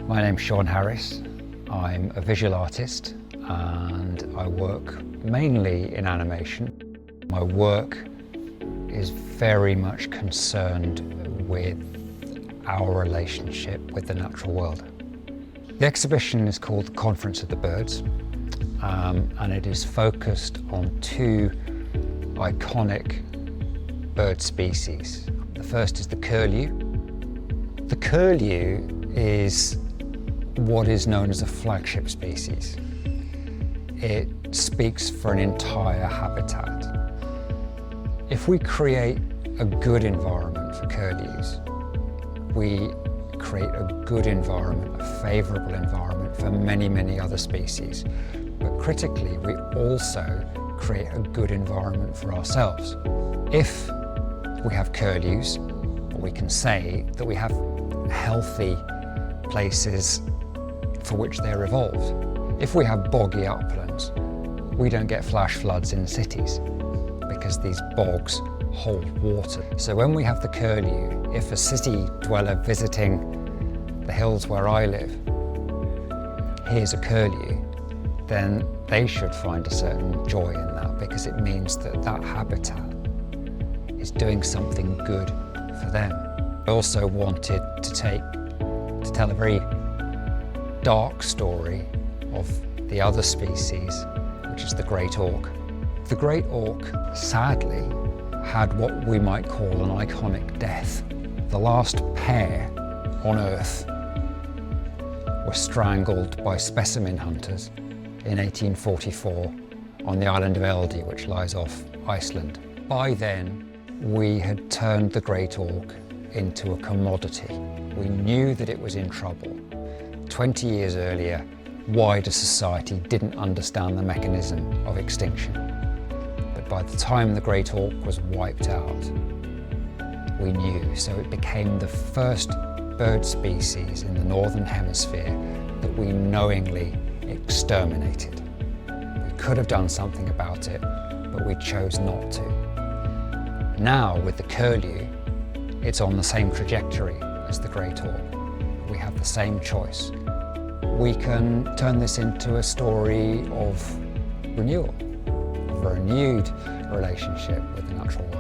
My name's Sean Harris. I'm a visual artist and I work mainly in animation. My work is very much concerned with our relationship with the natural world. The exhibition is called The Conference of the Birds, and it is focused on two iconic bird species. The first is the curlew. The curlew is what is known as a flagship species. It speaks for an entire habitat. If we create a good environment for curlews, we create a good environment, a favourable environment for many, many other species. But critically, we also create a good environment for ourselves. If we have curlews, we can say that we have healthy places for which they're evolved. If we have boggy uplands, we don't get flash floods in cities because these bogs hold water. So when we have the curlew, if a city dweller visiting the hills where I live hears a curlew, then they should find a certain joy in that because it means that that habitat is doing something good for them. I also wanted to tell a very dark story of the other species, which is the great auk. The great auk, sadly, had what we might call an iconic death. The last pair on Earth were strangled by specimen hunters in 1844 on the island of Eldey, which lies off Iceland. By then, we had turned the great auk into a commodity. We knew that it was in trouble. 20 years earlier, wider society didn't understand the mechanism of extinction. But by the time the great auk was wiped out, we knew. So it became the first bird species in the Northern Hemisphere that we knowingly exterminated. We could have done something about it, but we chose not to. Now, with the curlew, it's on the same trajectory as the great auk. We have the same choice. We can turn this into a story of renewal, of a renewed relationship with the natural world.